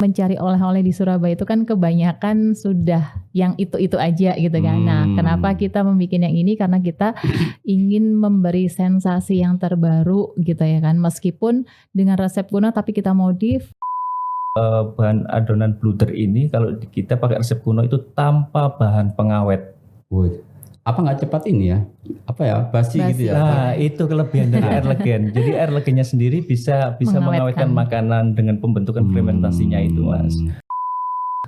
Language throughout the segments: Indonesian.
mencari oleh-oleh di Surabaya itu kan kebanyakan sudah yang itu-itu aja gitu kan. Nah, kenapa kita membuat yang ini? Karena kita ingin memberi sensasi yang terbaru gitu ya kan. Meskipun dengan resep kuno tapi kita modif. Bahan adonan bluder ini kalau kita pakai resep kuno itu tanpa bahan pengawet. Apa nggak cepat ini ya? Apa ya? Basi gitu ya? Nah, itu kelebihan dari Airlegen. Jadi Airlegennya sendiri bisa mengawetkan makanan dengan pembentukan fermentasinya itu, Mas.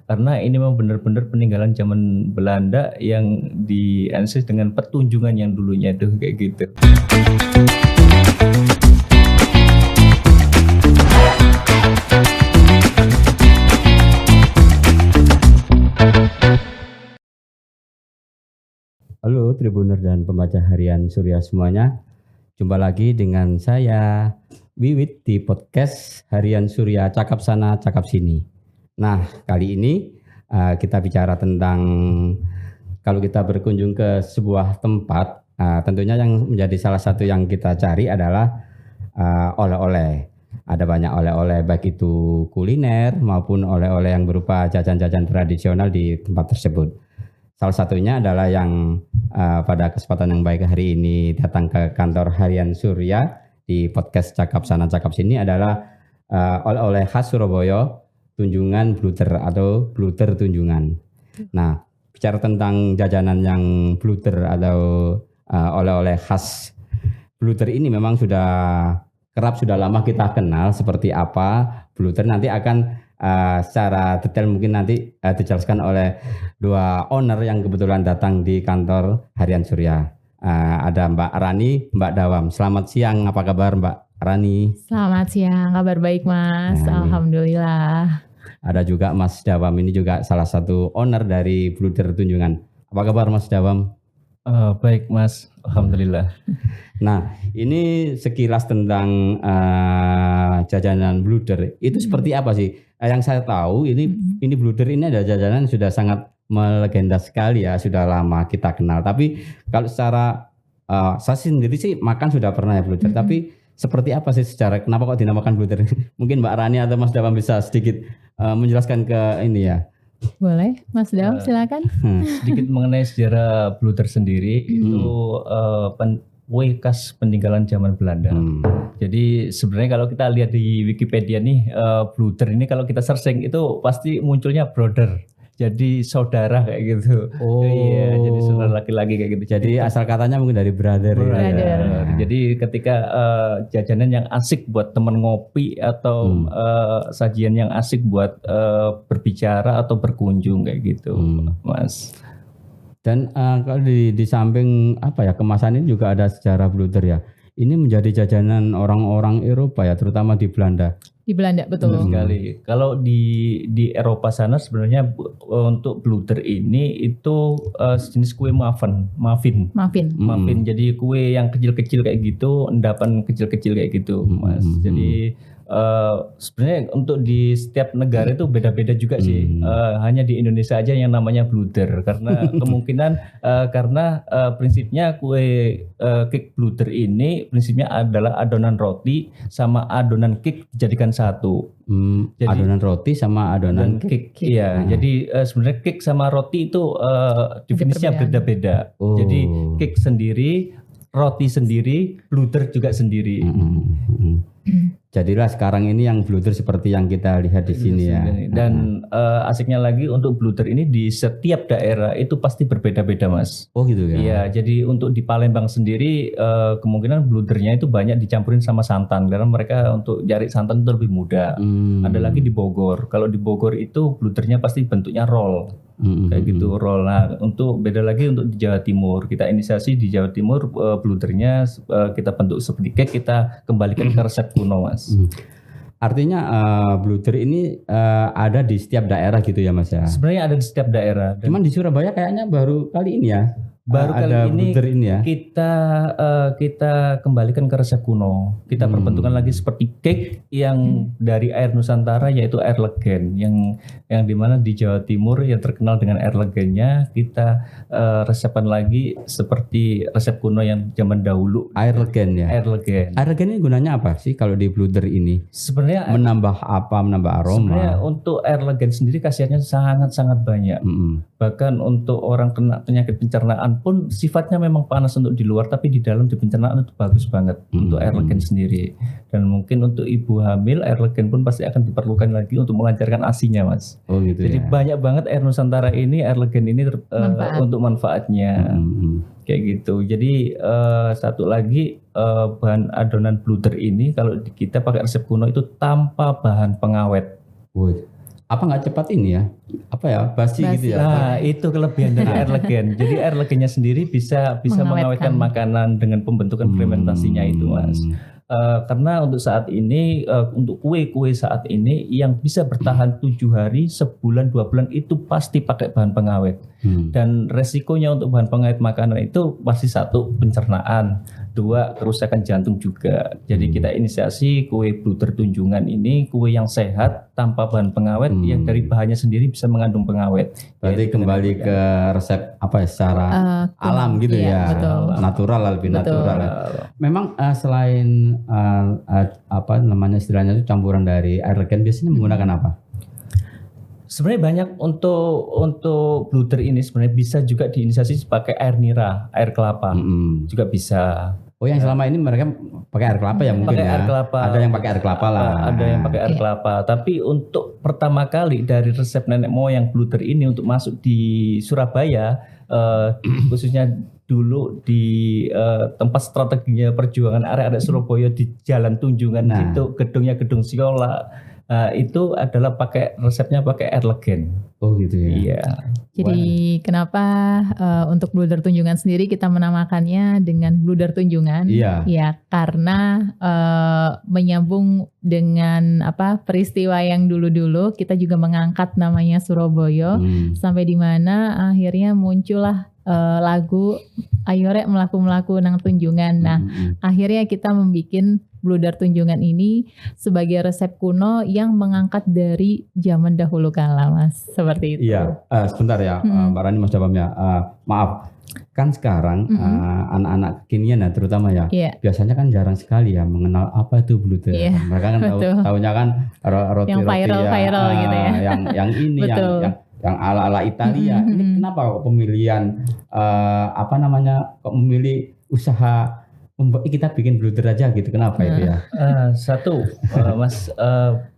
Karena ini memang benar-benar peninggalan zaman Belanda yang dianalisis dengan petunjungan yang dulunya tuh kayak gitu. Halo Tribuner dan pembaca harian Surya semuanya. Jumpa lagi dengan saya Wiwit di podcast Harian Surya Cakap Sana Cakap Sini. Nah, kali ini kita bicara tentang kalau kita berkunjung ke sebuah tempat, tentunya yang menjadi salah satu yang kita cari adalah oleh-oleh. Ada banyak oleh-oleh baik itu kuliner maupun oleh-oleh yang berupa jajan-jajan tradisional di tempat tersebut. Salah satunya adalah yang pada kesempatan yang baik hari ini datang ke kantor Harian Surya di podcast Cakap Sana Cakap Sini adalah oleh-oleh khas Surabaya, Tunjungan Bluder atau Bluder Tunjungan. Nah, bicara tentang jajanan yang bluder atau oleh-oleh khas bluder ini memang sudah kerap sudah lama kita kenal seperti apa bluder. Nanti akan secara detail mungkin nanti dijelaskan oleh dua owner yang kebetulan datang di kantor Harian Surya. Ada Mbak Rani, Mbak Dawam. Selamat siang, apa kabar Mbak Rani? Selamat siang, kabar baik Mas. Alhamdulillah. Ada juga Mas Dawam, ini juga salah satu owner dari Bluder Tunjungan. Apa kabar Mas Dawam? Baik Mas, Alhamdulillah. Nah, ini sekilas tentang jajanan bluder itu seperti apa sih? Yang saya tahu ini bluder ini ada jajanan sudah sangat melegenda sekali ya, sudah lama kita kenal. Tapi kalau secara saya sendiri sih makan sudah pernah ya bluder, tapi seperti apa sih secara kenapa kok dinamakan bluder? Mungkin Mbak Rani atau Mas Dawam bisa sedikit menjelaskan ke ini ya. Boleh, Mas Dawam silakan. Sedikit mengenai sejarah bluder sendiri itu kue khas peninggalan zaman Belanda. Jadi sebenarnya kalau kita lihat di Wikipedia nih, bluder ini kalau kita searching itu pasti munculnya brother. Jadi saudara kayak gitu. Oh iya, jadi saudara laki-laki kayak gitu. Jadi asal katanya mungkin dari brother. Brother. Jadi ketika jajanan yang asik buat teman ngopi atau sajian yang asik buat berbicara atau berkunjung kayak gitu, Mas. Dan kalau di samping apa ya kemasan ini juga ada sejarah bluder ya. Ini menjadi jajanan orang-orang Eropa ya, terutama di Belanda. Di Belanda betul. Sekali. Kalau di Eropa sana sebenarnya untuk bluder ini itu sejenis kue muffin. Jadi kue yang kecil-kecil kayak gitu, endapan kecil-kecil kayak gitu, Mas. Jadi sebenarnya untuk di setiap negara itu beda-beda juga sih. Hanya di Indonesia aja yang namanya bluder karena kemungkinan karena prinsipnya kue cake bluder ini prinsipnya adalah adonan roti sama adonan cake dijadikan satu. Jadi, adonan roti sama adonan cake. Iya, jadi sebenarnya cake sama roti itu definisinya beda-beda. Jadi cake sendiri, roti sendiri, bluder juga sendiri. Jadilah sekarang ini yang bluder seperti yang kita lihat di sini ya. Dan asiknya lagi untuk bluder ini di setiap daerah itu pasti berbeda-beda, Mas. Oh gitu ya. Iya, jadi untuk di Palembang sendiri kemungkinan bludernya itu banyak dicampurin sama santan karena mereka untuk cari santan itu lebih mudah. Ada lagi di Bogor. Kalau di Bogor itu bludernya pasti bentuknya roll. Kayak gitu roll. Nah, untuk beda lagi untuk di Jawa Timur. Kita inisiasi di Jawa Timur bludernya kita bentuk seperti cake, kita kembalikan ke resep kuno, Mas. Artinya bluder ini ada di setiap daerah gitu ya Mas ya? Sebenarnya ada di setiap daerah. Cuman di Surabaya kayaknya baru kali ini ya? Baru ada kali bluder ini ya. kita kembalikan ke resep kuno. Kita perbentukan lagi seperti cake yang dari air Nusantara, yaitu air legen, yang dimana di Jawa Timur yang terkenal dengan air legennya. Kita resepkan lagi seperti resep kuno yang zaman dahulu. Air legen ya. Air legen. Air legen ini gunanya apa sih kalau di bluder ini? Sebenarnya Menambah apa? Menambah aroma. Sebenarnya untuk air legen sendiri khasiatnya sangat banyak. Bahkan untuk orang kena penyakit pencernaan pun sifatnya memang panas untuk di luar, tapi di dalam di pencernaan itu bagus banget untuk air legen sendiri. Dan mungkin untuk ibu hamil air legen pun pasti akan diperlukan lagi untuk melancarkan ASI-nya, Mas. Oh gitu. Jadi ya. banyak banget air Nusantara ini, air legen ini untuk manfaatnya. Kayak gitu. Jadi satu lagi bahan adonan bluder ini kalau kita pakai resep kuno itu tanpa bahan pengawet. Apa nggak cepat ini ya? Apa ya? Basi gitu ya? Nah, itu kelebihan dari air legen. Jadi air legennya sendiri bisa mengawetkan makanan dengan pembentukan fermentasinya itu, Mas. Karena untuk saat ini untuk kue saat ini yang bisa bertahan 7 hari, sebulan, 2 bulan itu pasti pakai bahan pengawet. Dan resikonya untuk bahan pengawet makanan itu pasti 1 pencernaan, 2 kerusakan jantung juga. Jadi kita inisiasi kue bluder Tunjungan ini kue yang sehat tanpa bahan pengawet yang dari bahannya sendiri bisa mengandung pengawet. Berarti kembali ke resep apa ya, secara alam gitu ya, betul. Natural lebih Betul. natural. Memang selain apa namanya istilahnya itu campuran dari air legen biasanya menggunakan apa? Sebenarnya banyak untuk bluder ini sebenarnya bisa juga diinisiasi pakai air nira, air kelapa juga bisa. Oh, yang selama ini mereka pakai air kelapa ya mungkin pakai ya. air kelapa. Ada yang pakai air kelapa lah. Ada yang pakai air kelapa. Tapi untuk pertama kali dari resep nenek moyang bluder ini untuk masuk di Surabaya, khususnya dulu di tempat strateginya perjuangan arek-arek Surabaya di Jalan Tunjungan itu gedungnya Gedung Siola. Itu adalah resepnya pakai air legen. Oh gitu ya. Iya. Jadi kenapa untuk bluder Tunjungan sendiri kita menamakannya dengan bluder Tunjungan? Iya. Ya karena menyambung dengan peristiwa yang dulu-dulu kita juga mengangkat namanya Surabaya sampai di mana akhirnya muncullah lagu Ayo Rek melaku nang Tunjungan. Nah, akhirnya kita membuat bluder Tunjungan ini sebagai resep kuno yang mengangkat dari zaman dahulu kala, Mas. Seperti itu. Iya, sebentar ya, Mbak Rani, Mas Dabam ya. Maaf, kan sekarang anak-anak kekinian ya terutama ya, biasanya kan jarang sekali ya mengenal apa itu bluder. Mereka kan tahunya kan roti-roti yang viral gitu ya. Yang ini yang ala-ala Italia. Ini kenapa kok pemilihan kok memilih usaha kita bikin bluder aja gitu, kenapa itu ya? Mas,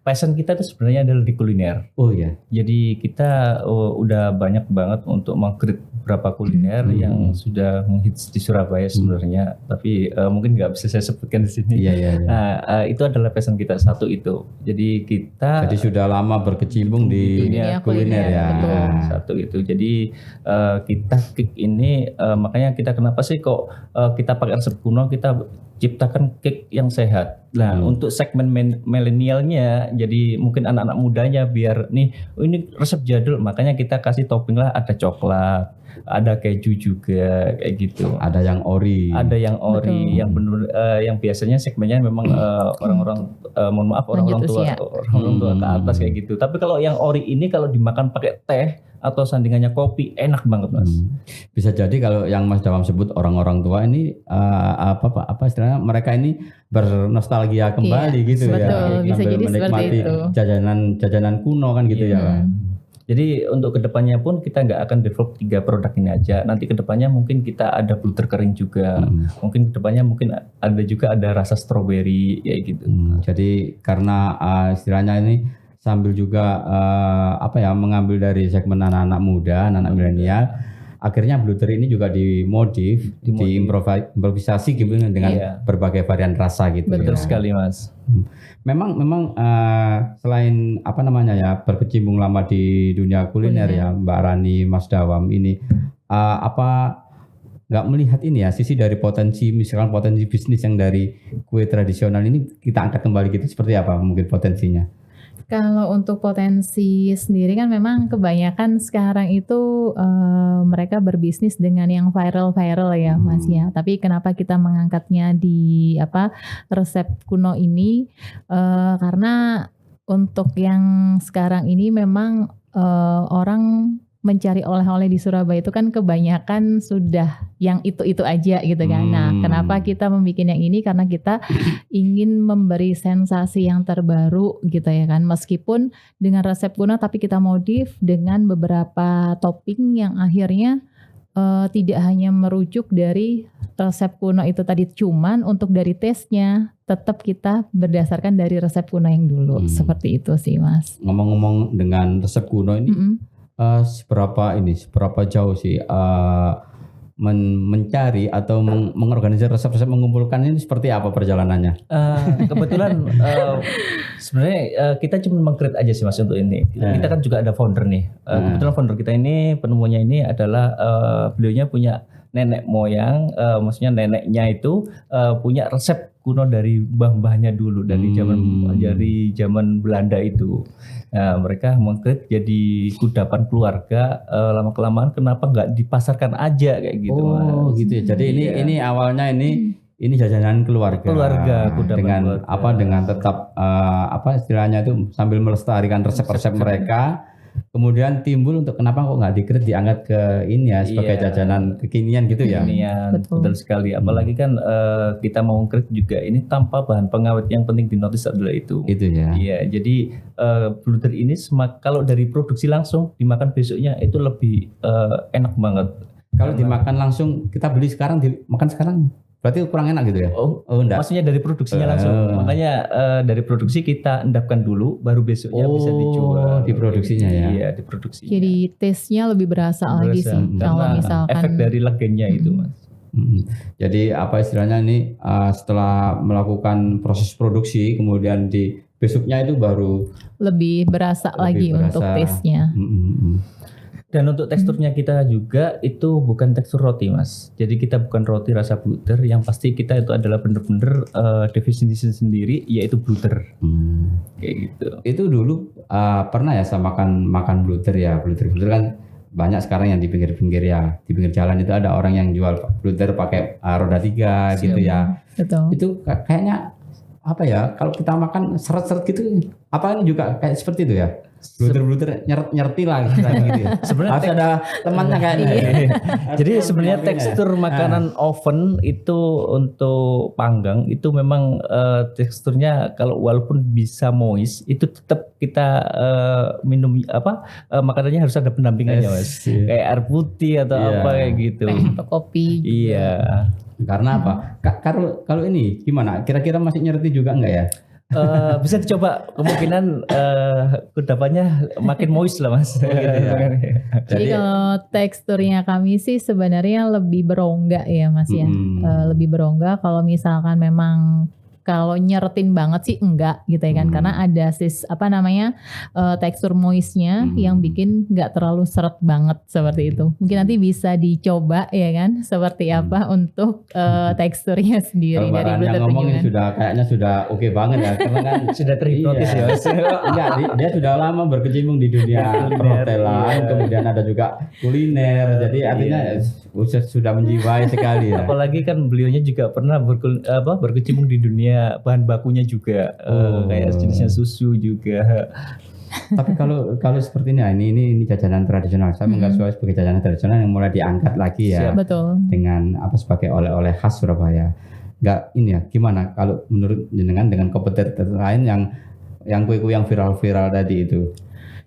passion kita itu sebenarnya adalah di kuliner. Oh ya. Jadi kita udah banyak banget untuk meng-create beberapa kuliner yang sudah menghits di Surabaya sebenarnya, tapi mungkin nggak bisa saya sebutkan di sini. Iya. Nah, itu adalah passion kita satu itu. Jadi kita sudah lama berkecimpung di dunia kuliner ya. Betul. Satu itu. Jadi kita kick ini makanya kita kenapa sih kok kita pakai resep kuno, kita ciptakan cake yang sehat. Nah, untuk segmen milenialnya, jadi mungkin anak-anak mudanya biar ini resep jadul, makanya kita kasih topping lah, ada coklat, ada keju juga kayak gitu. Ada yang ori. Yang benar yang biasanya segmennya memang orang-orang mohon maaf orang tua ke atas kayak gitu. Tapi kalau yang ori ini kalau dimakan pakai teh atau sandingannya kopi enak banget, Mas. Bisa jadi kalau yang Mas Dawam sebut orang-orang tua ini apa istilahnya, mereka ini bernostalgia kembali gitu betul, ya. Bisa jadi menikmati jajanan kuno kan gitu ya. Jadi untuk kedepannya pun kita nggak akan develop 3 produk ini aja. Nanti kedepannya mungkin kita ada bluder kering juga. Mungkin kedepannya ada rasa stroberi kayak gitu. Jadi karena istilahnya ini sambil juga mengambil dari segmen anak-anak muda, anak-anak milenial, akhirnya bluder ini juga dimodif. Diimprovisasi gitu dengan berbagai varian rasa gitu. Betul sekali, Mas. Memang selain berkecimpung lama di dunia kuliner ya Mbak Rani, Mas Dawam ini nggak melihat ini ya sisi dari potensi bisnis yang dari kue tradisional ini kita angkat kembali gitu, seperti apa mungkin potensinya? Kalau untuk potensi sendiri kan memang kebanyakan sekarang itu mereka berbisnis dengan yang viral-viral ya Mas ya. Tapi kenapa kita mengangkatnya di resep kuno ini? Karena untuk yang sekarang ini memang orang mencari oleh-oleh di Surabaya itu kan kebanyakan sudah yang itu-itu aja gitu kan. Nah, kenapa kita membuat yang ini? Karena kita ingin memberi sensasi yang terbaru gitu ya kan. Meskipun dengan resep kuno tapi kita modif dengan beberapa topping yang akhirnya tidak hanya merujuk dari resep kuno itu tadi, cuman untuk dari taste-nya tetap kita berdasarkan dari resep kuno yang dulu. Seperti itu sih Mas. Ngomong-ngomong dengan resep kuno ini seberapa jauh sih mencari atau mengorganisir resep-resep, mengumpulkan ini seperti apa perjalanannya? Kebetulan sebenarnya kita cuma meng-create aja sih Mas untuk ini. Kita kan juga ada founder nih. Kebetulan founder kita ini, penemunya ini adalah beliaunya punya nenek moyang, maksudnya neneknya itu punya resep kuno dari mbah-mbahnya dulu, dari zaman Belanda itu. Nah, mereka meng-create jadi kudapan keluarga. Lama-kelamaan kenapa nggak dipasarkan aja kayak gitu Mas. Oh gitu ya. Jadi ini awalnya ini jajanan keluarga dengan keluarga. Dengan tetap istilahnya itu sambil melestarikan resep-resep mereka. Kemudian timbul untuk kenapa kok nggak di-create, diangkat ke ini ya sebagai jajanan kekinian gitu ya. Betul sekali. Apalagi kan kita mau create juga ini tanpa bahan pengawet, yang penting dinotis adalah itu. Itu ya. Iya, jadi bluder ini kalau dari produksi langsung dimakan besoknya itu lebih enak banget. Kalau dimakan langsung, kita beli sekarang dimakan sekarang, berarti kurang enak gitu ya? Oh enggak. Maksudnya dari produksinya langsung. Makanya dari produksi kita endapkan dulu, baru besoknya bisa dijual. Di produksinya ya? Iya, di produksinya. Jadi taste-nya lebih berasa lagi sih. Kalau misalkan efek dari legennya itu Mas. Jadi istilahnya ini setelah melakukan proses produksi, kemudian di besoknya itu baru lebih berasa lagi untuk taste-nya. Dan untuk teksturnya kita juga itu bukan tekstur roti Mas. Jadi kita bukan roti rasa bluder, yang pasti kita itu adalah bener-bener definisi sendiri, yaitu bluder. Kayak gitu. Itu dulu pernah ya saya makan bluder ya. Bluder kan banyak sekarang yang di pinggir-pinggir ya. Di pinggir jalan itu ada orang yang jual bluder pakai roda 3 gitu ya. Betul. Itu kayaknya kalau kita makan seret-seret gitu, ini juga kayak seperti itu ya? Bluder nyerti lah gitu ya. Sebenarnya harus ada temannya kayaknya. Jadi sebenarnya tekstur makanan oven itu untuk panggang itu memang teksturnya kalau walaupun bisa moist, itu tetap kita minum makanannya harus ada pendampingannya Mas. Kayak air putih atau kayak gitu. Atau kopi. Iya. Karena apa? Kalau ini gimana? Kira-kira masih nyerti juga enggak ya? Bisa dicoba, kemungkinan kudapannya makin moist lah Mas. Jadi kalau teksturnya kami sih sebenarnya lebih berongga ya Mas ya. Lebih berongga. Kalau misalkan memang kalau nyeretin banget sih enggak gitu ya kan, karena ada tekstur moistnya yang bikin enggak terlalu seret banget seperti itu. Mungkin nanti bisa dicoba ya kan, seperti apa untuk teksturnya sendiri. Kalau dari bluder yang ngomong ini kayaknya sudah oke banget ya, karena kan sudah terhipnotis ya. Enggak, dia sudah lama berkecimpung di dunia perhotelan, kemudian ada juga kuliner, jadi artinya sudah menjiwai sekali ya. Apalagi kan beliaunya juga pernah berkecimpung di dunia bahan bakunya juga, kayak jenisnya susu juga. Tapi kalau seperti ini jajanan tradisional, saya menggarisbawahi sebagai jajanan tradisional yang mulai diangkat lagi ya. Betul. Dengan sebagai oleh-oleh khas Surabaya. Enggak ini ya, gimana kalau menurut jenengan dengan kompetitor lain yang kue-kue yang viral-viral tadi itu?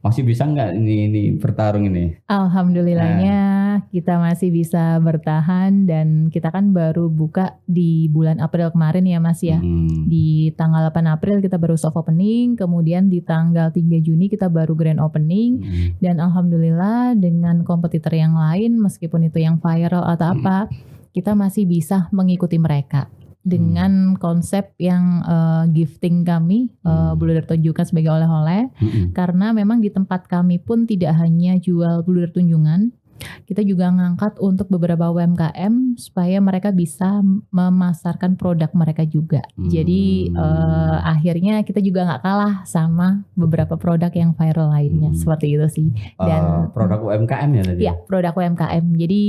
Masih bisa nggak ini bertarung ini? Alhamdulillahnya kita masih bisa bertahan, dan kita kan baru buka di bulan April kemarin ya Mas ya. Di tanggal 8 April kita baru soft opening, kemudian di tanggal 3 Juni kita baru grand opening. Dan alhamdulillah dengan kompetitor yang lain, meskipun itu yang viral atau apa, kita masih bisa mengikuti mereka. Dengan konsep yang gifting kami, bluder tunjungan sebagai oleh-oleh, karena memang di tempat kami pun tidak hanya jual bluder tunjungan, kita juga ngangkat untuk beberapa UMKM supaya mereka bisa memasarkan produk mereka juga. Jadi akhirnya kita juga nggak kalah sama beberapa produk yang viral lainnya, seperti itu sih. Dan produk UMKM ya tadi? Iya, produk UMKM. Jadi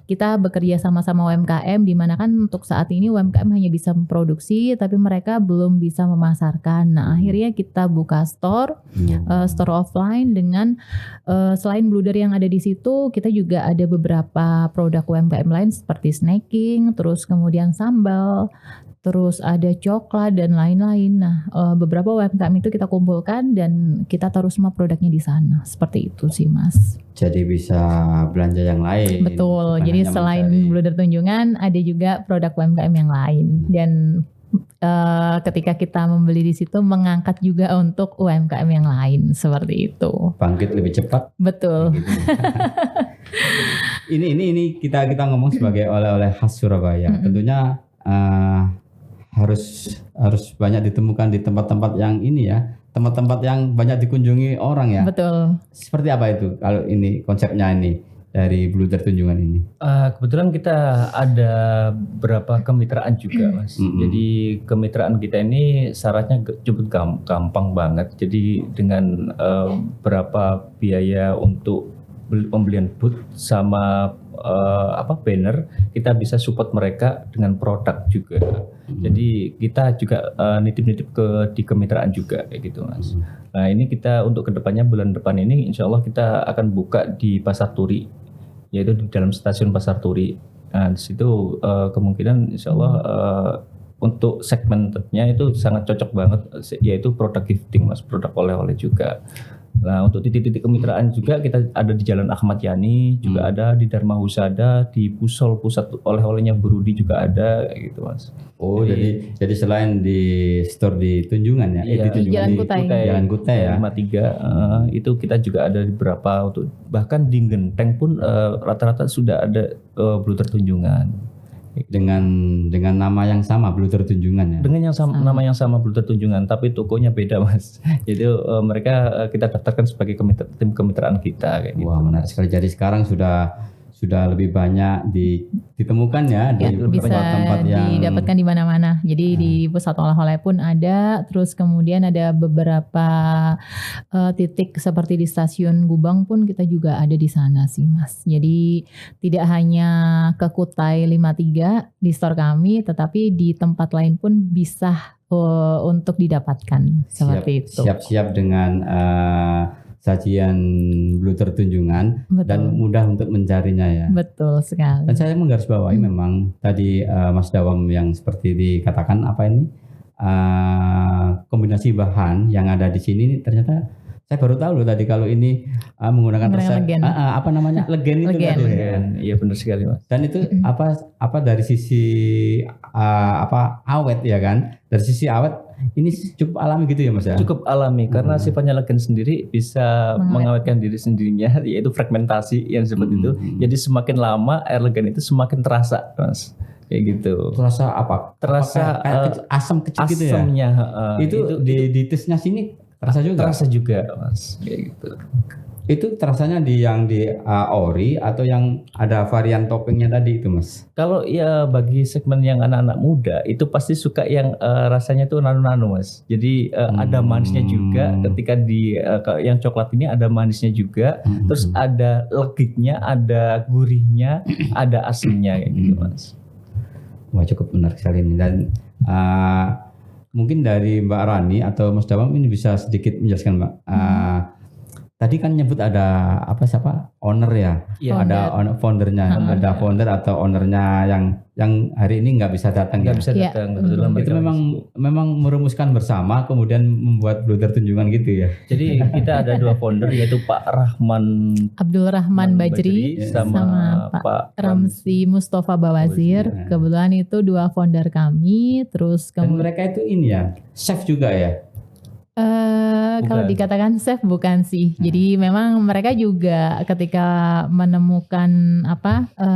kita bekerja sama-sama UMKM, di mana kan untuk saat ini UMKM hanya bisa memproduksi, tapi mereka belum bisa memasarkan. Nah, akhirnya kita buka store offline dengan selain Bluder yang ada di situ, kita juga ada beberapa produk UMKM lain seperti snacking, terus kemudian sambal, terus ada coklat dan lain-lain. Nah, beberapa UMKM itu kita kumpulkan dan kita taruh semua produknya di sana. Seperti itu sih, Mas. Jadi bisa belanja yang lain. Betul. Jadi selain Bluder Tunjungan, ada juga produk UMKM yang lain. Dan ketika kita membeli di situ, mengangkat juga untuk UMKM yang lain, seperti itu. Bangkit lebih cepat. Betul. Ini kita ngomong sebagai oleh-oleh khas Surabaya. Tentunya harus banyak ditemukan di tempat-tempat yang ini ya, tempat-tempat yang banyak dikunjungi orang ya. Betul. Seperti apa itu kalau ini konsepnya ini dari Bluder Tunjungan ini? Kebetulan kita ada beberapa kemitraan juga, Mas. Jadi kemitraan kita ini syaratnya cukup gampang banget. Jadi dengan berapa biaya untuk pembelian booth sama banner, kita bisa support mereka dengan produk juga. Jadi kita juga nitip-nitip di kemitraan juga kayak gitu, Mas. Nah, ini kita untuk kedepannya bulan depan ini insya Allah kita akan buka di Pasar Turi, yaitu di dalam stasiun Pasar Turi. Nah, di situ kemungkinan insya Allah untuk segmennya itu sangat cocok banget, yaitu produk gifting, Mas, produk oleh-oleh juga. Nah, untuk titik-titik kemitraan juga kita ada di Jalan Ahmad Yani, juga ada di Dharma Husada, di Pusol pusat oleh-olehnya Brudi juga ada kayak gitu, Mas. Oh, jadi selain di store di Tunjungan ya, iya, di Jalan Kutai. Jalan Kutai ya. 53 itu kita juga ada di beberapa, untuk bahkan di Genteng pun rata-rata sudah ada Bluder Tunjungan. Dengan nama yang sama, Bluder Tunjungan ya. Dengan yang sama, nama yang sama, Bluder Tunjungan, tapi tokonya beda, Mas. Jadi mereka kita daftarkan sebagai tim kemitraan kita kayak gitu. Wah, menarik sekali. Jadi sekarang sudah lebih banyak ditemukan ya di tempat-tempat yang didapatkan di mana-mana. Jadi di pusat oleh-oleh pun ada, terus kemudian ada beberapa titik seperti di stasiun Gubeng pun kita juga ada di sana sih, Mas. Jadi tidak hanya ke Kutai 53 di store kami, tetapi di tempat lain pun bisa untuk didapatkan seperti itu. Siap-siap dengan sajian Bluder Tunjungan. Betul. Dan mudah untuk mencarinya ya. Betul sekali. Dan saya menggarisbawahi memang tadi Mas Dawam yang seperti dikatakan kombinasi bahan yang ada di sini ternyata saya baru tahu loh tadi kalau ini menggunakan resep legen. Legen itu tadi. Iya, benar sekali, Mas. Dan itu apa dari sisi awet ya kan? Dari sisi awet ini cukup alami gitu ya, Mas ya? Cukup alami karena sifatnya legen sendiri bisa mengawetkan diri sendirinya, yaitu fragmentasi yang seperti itu. Jadi semakin lama air legen itu semakin terasa, Mas. Kayak gitu. Terasa apa? Terasa kayak asam kecil gitu ya? Asamnya. Itu di tesnya sini terasa juga? Terasa juga, Mas. Kayak gitu. Itu terasanya yang di ori atau yang ada varian toppingnya tadi itu, Mas? Kalau ya bagi segmen yang anak-anak muda itu pasti suka yang rasanya tuh nano-nano, Mas. Jadi ada manisnya juga ketika di yang coklat ini ada manisnya juga, terus ada legitnya, ada gurihnya, ada asinnya kayak gitu, Mas. Wah, cukup menarik sekali ini. Dan mungkin dari Mbak Rani atau Mas Dawam ini bisa sedikit menjelaskan, Mbak. Tadi kan nyebut ada owner ya, ada foundernya, ada founder atau ownernya yang hari ini nggak bisa datang. Nggak bisa datang, kebetulan itu memang merumuskan bersama, kemudian membuat Bluder Tunjungan gitu ya. Jadi kita ada dua founder, yaitu Pak Abdul Rahman Bajri sama Pak Ramzi Mustafa Bawazir. Kebetulan itu dua founder kami. Terus dan mereka itu ini ya, chef juga ya. Kalau dikatakan chef bukan sih. Jadi memang mereka juga ketika menemukan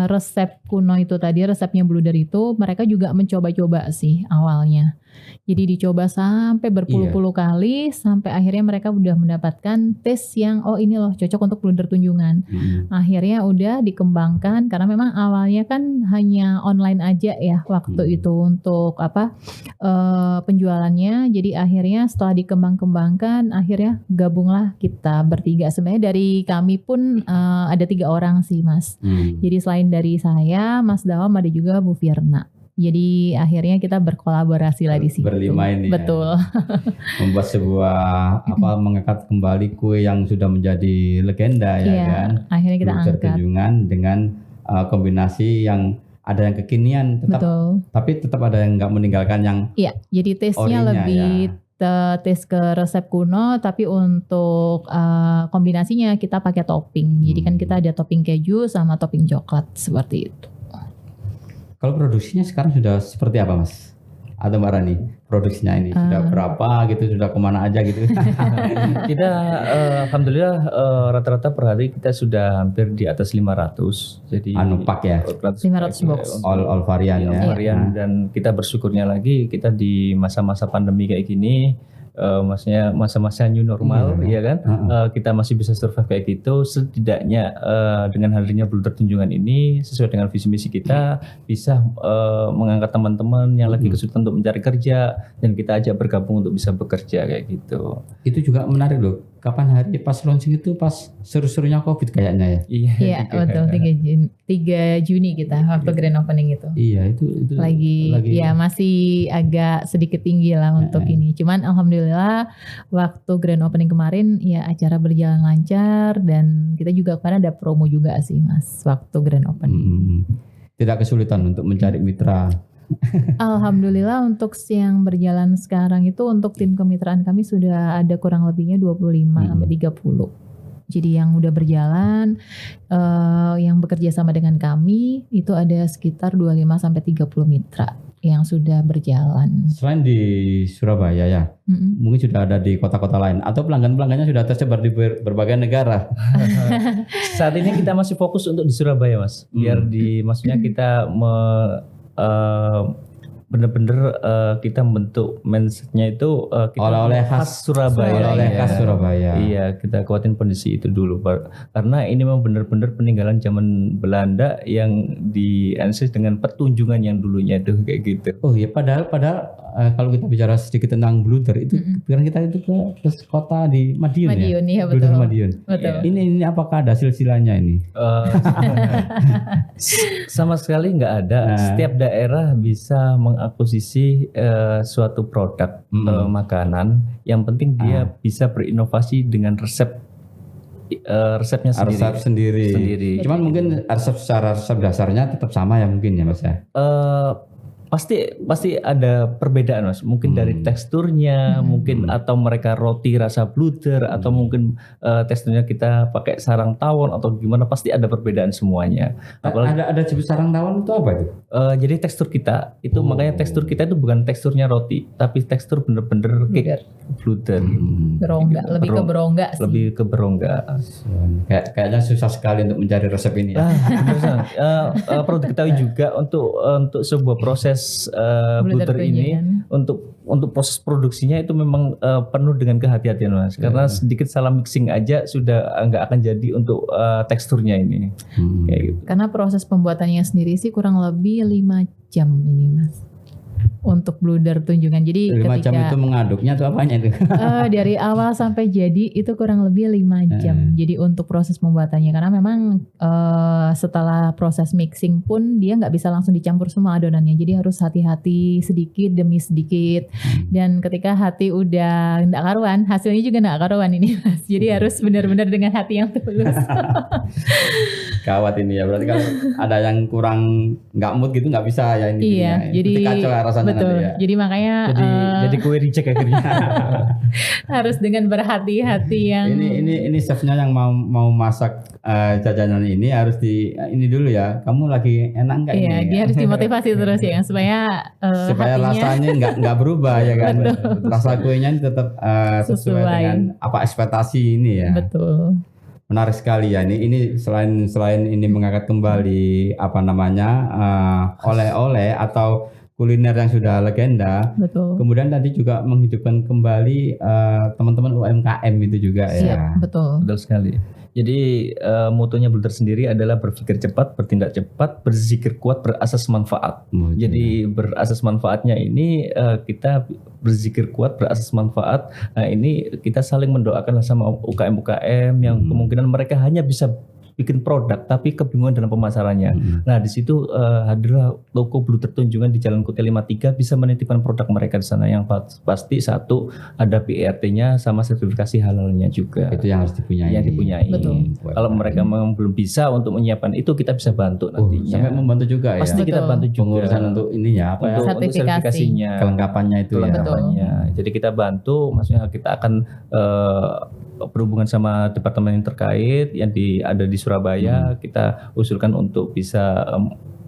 resep kuno itu tadi, resepnya Bluder itu, mereka juga mencoba-coba sih awalnya. Jadi dicoba sampai berpuluh-puluh kali sampai akhirnya mereka udah mendapatkan tes yang ini loh cocok untuk blunder tunjungan. Akhirnya udah dikembangkan karena memang awalnya kan hanya online aja ya waktu itu untuk penjualannya. Jadi akhirnya setelah dikembangkan akhirnya gabunglah kita bertiga. Sebenarnya dari kami pun ada 3 orang sih Mas. Jadi selain dari saya, Mas Dawam, ada juga Bu Firna. Jadi akhirnya kita berkolaborasi lah di situ. Berlima ini. Betul. Membuat sebuah mengangkat kembali kue yang sudah menjadi legenda ya kan. Akhirnya kita angkat. Tunjungan dengan kombinasi yang ada yang kekinian tetap. Betul. Tapi tetap ada yang nggak meninggalkan yang. Iya. Jadi tesnya lebih tes ke resep kuno, tapi untuk kombinasinya kita pakai topping. Jadi kan kita ada topping keju sama topping coklat seperti itu. Kalau produksinya sekarang sudah seperti apa Mas? Atau Mbak Rani? Produksinya ini sudah berapa gitu? Sudah kemana aja gitu? Kita alhamdulillah rata-rata per hari kita sudah hampir di atas 500. Jadi pak ya? 500 box. All varian ya? Varian. Dan kita bersyukurnya lagi kita di masa-masa pandemi kayak gini, maksudnya masa-masa new normal ya kan, kita masih bisa survive kayak gitu. Setidaknya dengan hadirnya blunder tunjungan ini sesuai dengan visi misi kita bisa mengangkat teman-teman yang lagi kesulitan untuk mencari kerja dan kita ajak bergabung untuk bisa bekerja kayak gitu. Itu juga menarik loh. Kapan hari pas launching itu pas seru-serunya COVID kayaknya ya? Iya betul 3 Juni kita waktu grand opening itu. Iya itu lagi ya masih agak sedikit tinggi lah untuk ini. Cuman alhamdulillah waktu grand opening kemarin ya acara berjalan lancar dan kita juga kemarin ada promo juga sih Mas waktu grand opening. Tidak kesulitan untuk mencari mitra. Alhamdulillah untuk yang berjalan sekarang itu untuk tim kemitraan kami sudah ada kurang lebihnya 25 sampai 30. Jadi yang udah berjalan yang bekerja sama dengan kami itu ada sekitar 25 sampai 30 mitra yang sudah berjalan. Selain di Surabaya ya, mungkin sudah ada di kota-kota lain atau pelanggan-pelanggannya sudah tersebar di berbagai negara. Saat ini kita masih fokus untuk di Surabaya Mas. Biar maksudnya kita bener-bener kita membentuk mindsetnya itu kita oleh-oleh khas Surabaya. Oleh khas Surabaya. Iya, kita kuatin kondisi itu dulu, karena ini memang benar-benar peninggalan zaman Belanda yang di-ensis dengan pertunjungan yang dulunya itu kayak gitu. Oh iya, padahal kalau kita bicara sedikit tentang blunder itu, pikiran kita itu ke kota di Madiun ya. Iya betul. Madiun. Betul. Ini apakah ada silsilahnya ini? Sama sekali nggak ada. Setiap daerah bisa mengakuisisi suatu produk makanan. Yang penting dia bisa berinovasi dengan resepnya sendiri. Resep sendiri. Cuman mungkin resep dasarnya tetap sama ya mungkin ya Mas ya. Pasti ada perbedaan Mas. Mungkin dari teksturnya, mungkin atau mereka roti rasa bluder atau mungkin teksturnya kita pakai sarang tawon atau gimana, pasti ada perbedaan semuanya. Ada jenis sarang tawon itu apa itu? Jadi tekstur kita itu makanya tekstur kita itu bukan teksturnya roti, tapi tekstur bener-bener cake bluder. Berongga, lebih ke berongga sih. Lebih ke berongga. Kayaknya susah sekali untuk mencari resep ini. Perlu diketahui juga untuk sebuah proses bluder ini untuk proses produksinya itu memang penuh dengan kehati-hatian Mas. Karena sedikit salah mixing aja sudah nggak akan jadi untuk teksturnya ini. Kayak gitu. Karena proses pembuatannya sendiri sih kurang lebih 5 jam ini Mas. Untuk bluder tunjungan. Jadi 5 jam itu mengaduknya atau apanya itu? Dari awal sampai jadi itu kurang lebih 5 jam. Jadi untuk proses pembuatannya, karena memang setelah proses mixing pun dia nggak bisa langsung dicampur semua adonannya. Jadi harus hati-hati sedikit demi sedikit. Dan ketika hati udah nggak karuan, hasilnya juga nggak karuan ini Mas. Jadi harus benar-benar dengan hati yang tulus. Gawat ini ya, berarti kalau ada yang kurang nggak mood gitu nggak bisa ya ini. Iya, jadi kacau rasanya. Betul. Ya. Jadi makanya jadi kue reject akhirnya. harus dengan berhati-hati yang ini chefnya yang mau masak jajanan ini harus ini dulu ya. Kamu lagi enak enggak ini? Iya, dia harus dimotivasi terus ya supaya rasanya nggak berubah ya kan. Rasa kuenya tetap sesuai dengan apa ekspektasi ini ya. Betul. Menarik sekali ya ini selain ini mengangkat kembali apa namanya oleh-oleh atau kuliner yang sudah legenda. Betul. Kemudian tadi juga menghidupkan kembali teman-teman UMKM itu juga ya. Betul. Betul sekali. Jadi motonya Bluter sendiri adalah berpikir cepat, bertindak cepat, berzikir kuat, berasas manfaat. Jadi berasas manfaatnya ini kita berzikir kuat, berasas manfaat. Nah ini kita saling mendoakan sama UKM-UKM yang kemungkinan mereka hanya bisa bikin produk tapi kebingungan dalam pemasarannya. Nah di situ hadirlah toko Bluter Tunjungan di Jalan Kutai 53 bisa menitipkan produk mereka di sana. Yang pasti satu ada PRT-nya sama sertifikasi halalnya juga. Itu yang harus dipunyai. Yang dipunyai. Betul. Kalau mereka memang belum bisa untuk menyiapkan itu, kita bisa bantu nantinya. Sampai membantu juga Pasti ya. kita bantu juga. Pengurusan untuk ininya apa ya? Untuk sertifikasinya, kelengkapannya itu kelengkapannya. Jadi kita bantu, maksudnya kita akan berhubungan sama departemen yang terkait yang ada di Surabaya, kita usulkan untuk bisa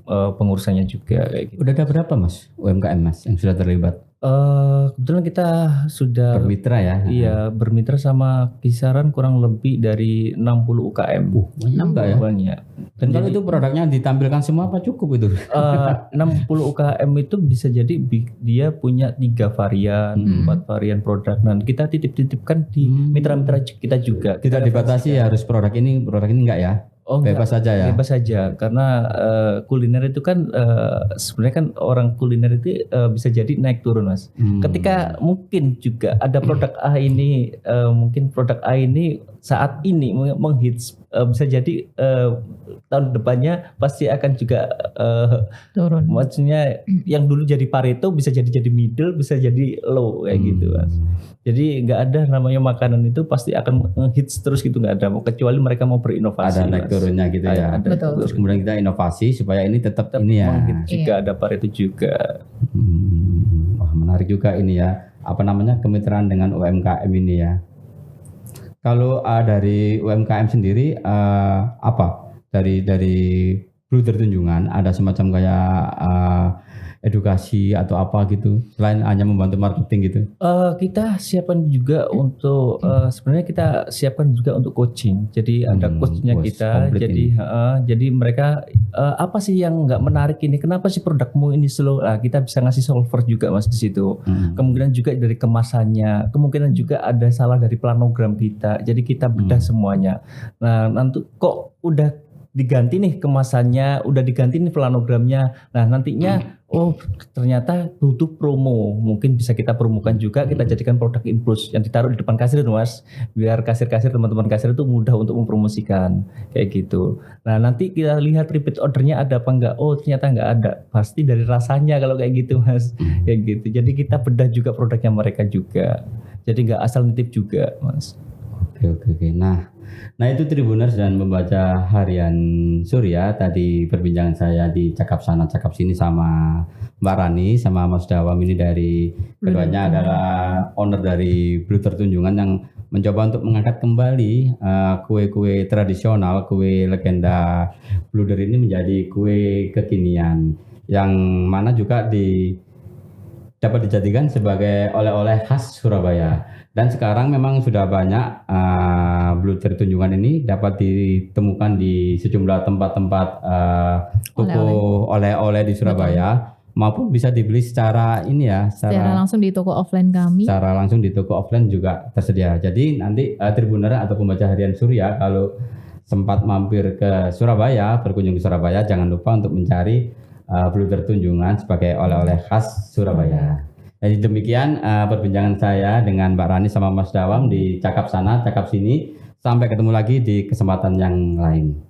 pengurusannya juga kayak gitu. Udah ada berapa Mas UMKM Mas yang sudah terlibat? Kebetulan kita sudah bermitra ya. Iya, bermitra sama kisaran kurang lebih dari 60 UKM. Banyak. Dan kalau itu produknya ditampilkan semua apa cukup itu? 60 UKM itu bisa jadi dia punya 3 varian, 4 varian produk. Nah, kita titip-titipkan di mitra-mitra kita juga. Tidak dibatasi ya harus produk ini enggak ya? Oh, bebas saja ya. Bebas saja karena kuliner itu kan sebenarnya kan orang kuliner itu bisa jadi naik turun Mas. Ketika mungkin juga ada produk A ini mungkin produk A ini saat ini menghits bisa jadi tahun depannya pasti akan juga turun. Maksudnya yang dulu jadi Pareto bisa jadi middle, bisa jadi low kayak gitu Mas. Jadi nggak ada namanya makanan itu pasti akan hits terus gitu, nggak ada, kecuali mereka mau berinovasi. Ada naik turunnya gitu ya. Betul. Terus kemudian kita inovasi supaya ini tetap ini ya. Jika ada Pareto juga. Wah menarik juga ini ya. Apa namanya kemitraan dengan UMKM ini ya. Kalau dari UMKM sendiri apa dari Bluter Tunjungan ada semacam kayak edukasi atau apa gitu selain hanya membantu marketing gitu? Kita siapkan juga untuk sebenarnya kita siapkan juga untuk coaching. Jadi ada coachnya kita. Jadi mereka apa sih yang nggak menarik ini? Kenapa sih produkmu ini slow? Nah, kita bisa ngasih solver juga Mas di situ. Kemungkinan juga dari kemasannya. Kemungkinan juga ada salah dari planogram kita. Jadi kita bedah semuanya. Nah nanti kok udah diganti nih kemasannya, udah diganti nih planogramnya. Nah nantinya ternyata butuh promo, mungkin bisa kita promokan juga, kita jadikan produk impuls yang ditaruh di depan kasir itu Mas, biar kasir-kasir teman-teman kasir itu mudah untuk mempromosikan kayak gitu. Nah nanti kita lihat repeat ordernya ada apa enggak, ternyata enggak ada, pasti dari rasanya kalau kayak gitu Mas, kayak gitu. Jadi kita bedah juga produknya mereka juga, jadi enggak asal nitip juga Mas. Oke. Nah itu Tribuners dan pembaca harian Surya, tadi perbincangan saya di cakap sana cakap sini sama Mbak Rani sama Mas Dawam ini dari keduanya adalah owner dari Bluter Tunjungan yang mencoba untuk mengangkat kembali kue-kue tradisional, kue legenda Bluter ini menjadi kue kekinian yang mana juga dapat dijadikan sebagai oleh-oleh khas Surabaya. Dan sekarang memang sudah banyak Bluter Tunjungan ini dapat ditemukan di sejumlah tempat-tempat toko oleh-oleh di Surabaya. Maupun bisa dibeli secara secara langsung di toko offline kami. Secara langsung di toko offline juga tersedia. Jadi nanti Tribuner atau pembaca harian Surya kalau sempat mampir ke Surabaya, berkunjung ke Surabaya, jangan lupa untuk mencari Bluter Tunjungan sebagai oleh-oleh khas Surabaya. Jadi demikian perbincangan saya dengan Mbak Rani sama Mas Dawam di Cakap Sana, Cakap Sini. Sampai ketemu lagi di kesempatan yang lain.